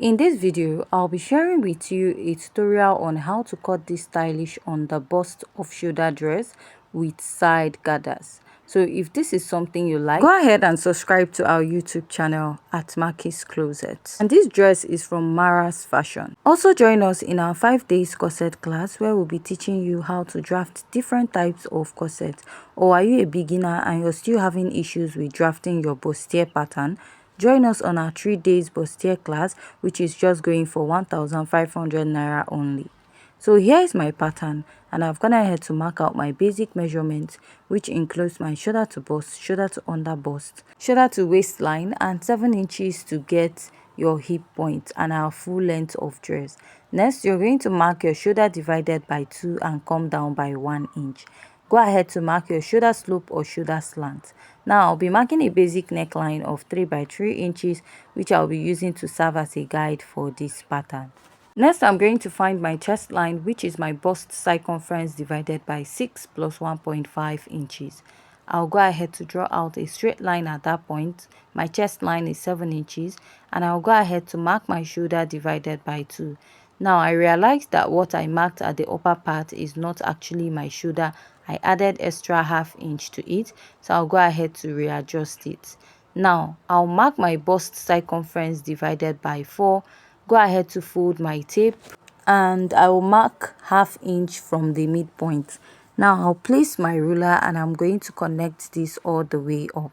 In this video, I'll be sharing with you a tutorial on how to cut this stylish underbust off-shoulder dress with side gathers. So if this is something you like, go ahead and subscribe to our YouTube channel at Marky's Closet. And this dress is from Mara's Fashion. Also join us in our 5 days corset class where we'll be teaching you how to draft different types of corset. Or are you a beginner and you're still having issues with drafting your bustier pattern? Join us on our 3 days bustier class, which is just going for 1,500 naira only. So here is my pattern, and I've gone ahead to mark out my basic measurements, which includes my shoulder to bust, shoulder to under bust, shoulder to waistline, and 7 inches to get your hip point and our full length of dress. Next, you're going to mark your shoulder divided by 2 and come down by 1 inch. Go ahead to mark your shoulder slope or shoulder slant. Now I'll be marking a basic neckline of 3 by 3 inches, which I'll be using to serve as a guide for this pattern. Next, I'm going to find my chest line, which is my bust circumference divided by 6 plus 1.5 inches. I'll go ahead to draw out a straight line at that point. My chest line is 7 inches, and I'll go ahead to mark my shoulder divided by 2. Now I realized that what I marked at the upper part is not actually my shoulder. I added extra ½ inch to it, so I'll go ahead to readjust it. Now I'll mark my bust circumference divided by 4. Go ahead to fold my tape, and I will mark ½ inch from the midpoint. Now I'll place my ruler and I'm going to connect this all the way up.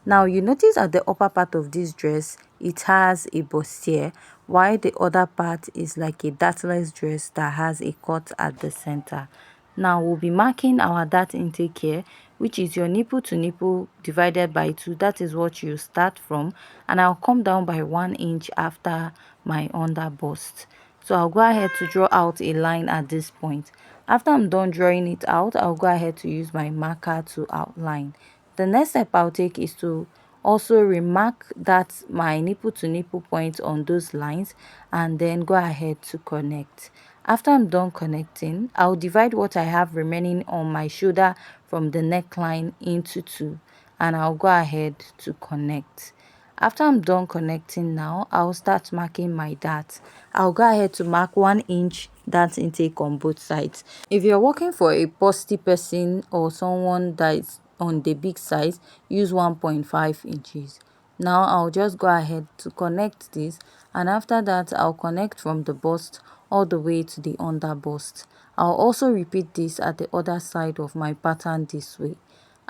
Now you notice at the upper part of this dress it has a bustier, while the other part is like a dartless dress that has a cut at the center. Now we'll be marking our dart intake here, which is your nipple to nipple divided by 2. That is what you start from, and I'll come down by 1 inch after my under bust. So I'll go ahead to draw out a line at this point. After I'm done drawing it out, I'll go ahead to use my marker to outline. The next step I'll take is to also remark that my nipple to nipple point on those lines, and then go ahead to connect. After I'm done connecting, I'll divide what I have remaining on my shoulder from the neckline into 2, and I'll go ahead to connect. After I'm done connecting now, I'll start marking my dart. I'll go ahead to mark 1 inch dart intake on both sides. If you're working for a busty person or someone that is on the big size, use 1.5 inches. Now I'll just go ahead to connect this, and after that I'll connect from the bust all the way to the under bust. I'll also repeat this at the other side of my pattern this way.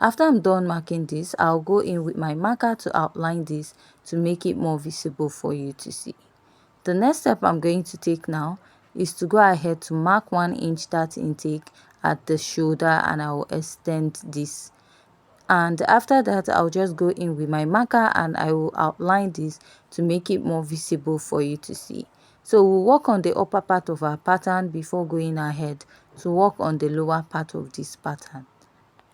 After I'm done marking this, I'll go in with my marker to outline this to make it more visible for you to see. The next step I'm going to take now is to go ahead to mark 1 inch dart intake at the shoulder, and I will extend this. And after that, I'll just go in with my marker and I will outline this to make it more visible for you to see. So we'll work on the upper part of our pattern before going ahead to work on the lower part of this pattern.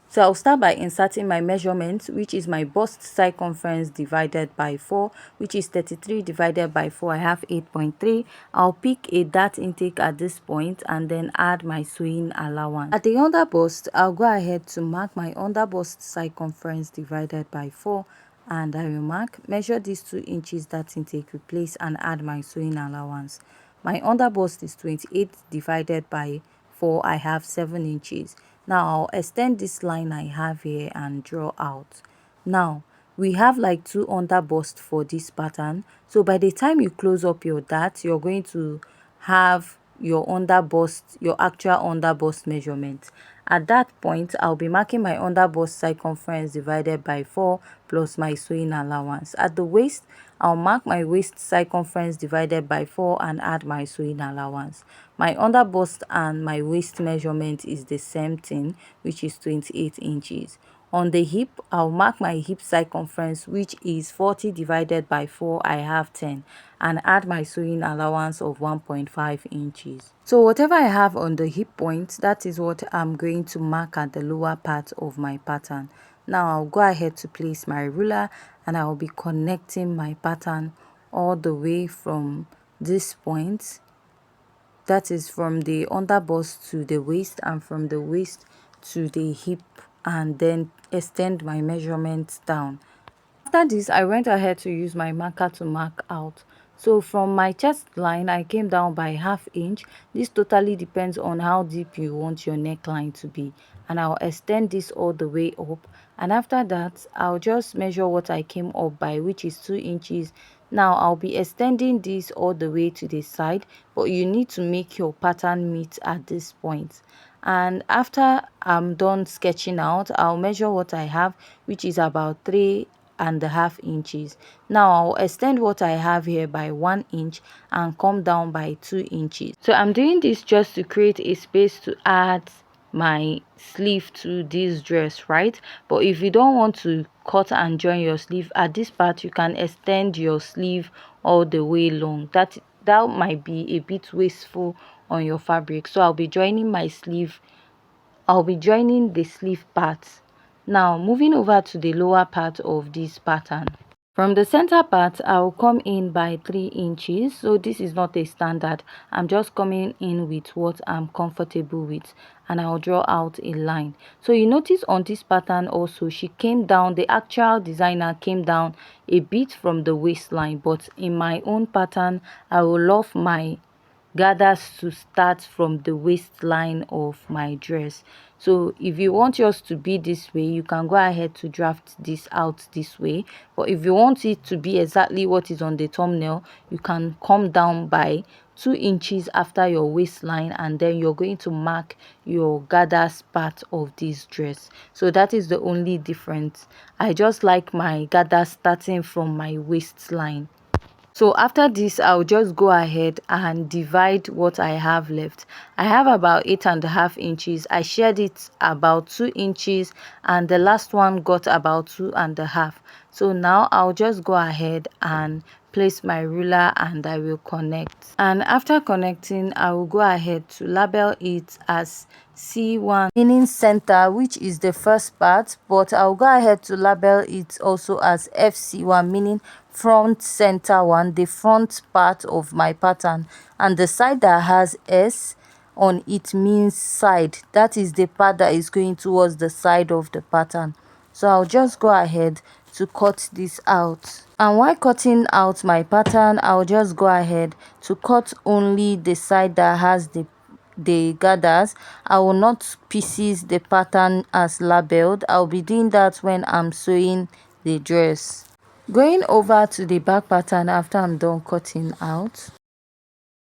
So I'll start by inserting my measurements, which is my bust circumference divided by 4, which is 33 divided by 4. I have 8.3. I'll pick a dart intake at this point and then add my sewing allowance. At the under bust, I'll go ahead to mark my under bust circumference divided by 4, and I will measure these 2 inches dart intake, replace and add my sewing allowance. My under bust is 28 divided by 4. I have 7 inches. Now I'll extend this line I have here and draw out. Now we have like 2 under bust for this pattern, so by the time you close up your dart, you're going to have your under bust, your actual under bust measurement. At that point, I'll be marking my under bust circumference divided by 4 plus my sewing allowance. At the waist, I'll mark my waist circumference divided by 4 and add my sewing allowance. My under bust and my waist measurement is the same thing, which is 28 inches. On the hip, I'll mark my hip circumference, which is 40 divided by 4. I have 10, and add my sewing allowance of 1.5 inches. So whatever I have on the hip point, that is what I'm going to mark at the lower part of my pattern. Now I'll go ahead to place my ruler, and I will be connecting my pattern all the way from this point. That is from the under bust to the waist, and from the waist to the hip, and then extend my measurements down. After this, I went ahead to use my marker to mark out. So from my chest line, I came down by ½ inch. This totally depends on how deep you want your neckline to be. And I'll extend this all the way up. And after that, I'll just measure what I came up by, which is 2 inches. Now I'll be extending this all the way to the side, but you need to make your pattern meet at this point. And after I'm done sketching out, I'll measure what I have, which is about 3½ inches. Now I'll extend what I have here by 1 inch and come down by 2 inches. So I'm doing this just to create a space to add my sleeve to this dress, right? But if you don't want to cut and join your sleeve at this part, you can extend your sleeve all the way long. That might be a bit wasteful on your fabric. So I'll be joining the sleeve part. Now moving over to the lower part of this pattern. From the center part, I'll come in by 3 inches. So this is not a standard. I'm just coming in with what I'm comfortable with, and I'll draw out a line. So you notice on this pattern also, she came down, the actual designer came down a bit from the waistline, but in my own pattern, I will love my gathers to start from the waistline of my dress. So if you want yours to be this way, you can go ahead to draft this out this way. But if you want it to be exactly what is on the thumbnail, you can come down by 2 inches after your waistline, and then you're going to mark your gathers part of this dress. So that is the only difference. I just like my gathers starting from my waistline. So after this, I'll just go ahead and divide what I have left. I have about 8½ inches. I shared it about 2 inches, and the last one got about 2½. So now I'll just go ahead and place my ruler and I will connect. And after connecting, I will go ahead to label it as C1, meaning center, which is the first part, but I'll go ahead to label it also as FC1, meaning front center one, the front part of my pattern. And the side that has S on it means side. That is the part that is going towards the side of the pattern. So I'll just go ahead to cut this out. And while cutting out my pattern, I'll just go ahead to cut only the side that has the gathers. I will not pieces the pattern as labeled. I'll be doing that when I'm sewing the dress. Going over to the back pattern after I'm done cutting out,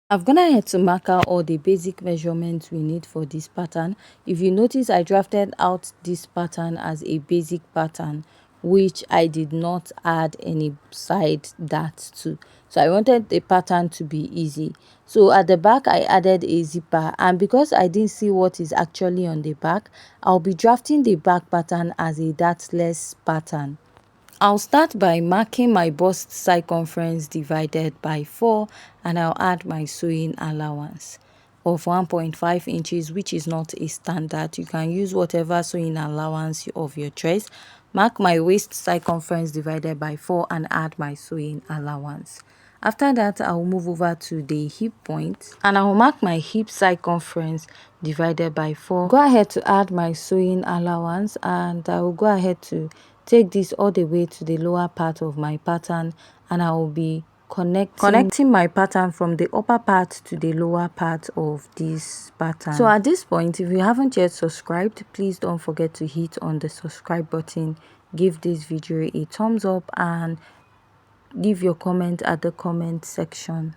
I've gone ahead to mark out all the basic measurements we need for this pattern. If you notice, I drafted out this pattern as a basic pattern, which I did not add any side dart to. So I wanted the pattern to be easy. So at the back, I added a zipper, and because I didn't see what is actually on the back, I'll be drafting the back pattern as a dartless pattern. I'll start by marking my bust circumference divided by 4, and I'll add my sewing allowance of 1.5 inches, which is not a standard. You can use whatever sewing allowance of your choice. Mark my waist circumference divided by 4 and add my sewing allowance. After that, I'll move over to the hip point and I'll mark my hip circumference divided by 4. Go ahead to add my sewing allowance, and I will go ahead to take this all the way to the lower part of my pattern, and I will be connecting my pattern from the upper part to the lower part of this pattern. So at this point, if you haven't yet subscribed, please don't forget to hit on the subscribe button, give this video a thumbs up, and leave your comment at the comment section.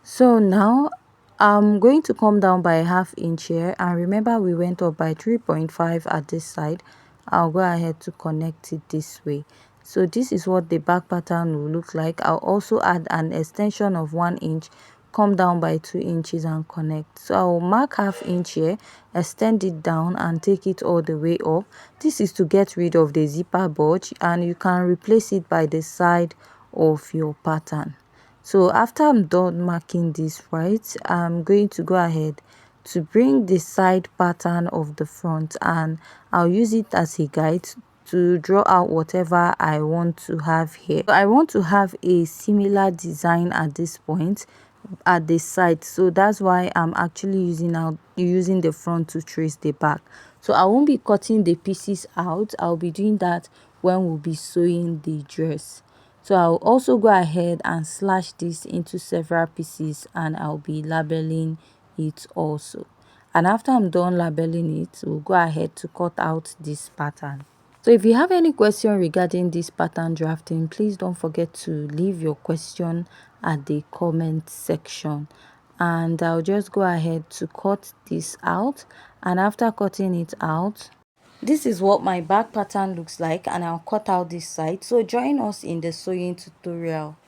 So now I'm going to come down by ½ inch here, and remember we went up by 3.5 at this side. I'll go ahead to connect it this way. So this is what the back pattern will look like. I'll also add an extension of 1 inch, come down by 2 inches and connect. So I'll mark ½ inch here, extend it down and take it all the way up. This is to get rid of the zipper bulge, and you can replace it by the side of your pattern. So after I'm done marking this, right, I'm going to go ahead to bring the side pattern of the front, and I'll use it as a guide to draw out whatever I want to have here. So I want to have a similar design at this point at the side, so that's why I'm actually using the front to trace the back. So I won't be cutting the pieces out. I'll be doing that when we'll be sewing the dress. So I'll also go ahead and slash this into several pieces, and I'll be labeling it also. And after I'm done labeling it, we'll go ahead to cut out this pattern. So if you have any question regarding this pattern drafting, please don't forget to leave your question at the comment section, and I'll just go ahead to cut this out. And after cutting it out, this is what my back pattern looks like, and I'll cut out this side. So join us in the sewing tutorial.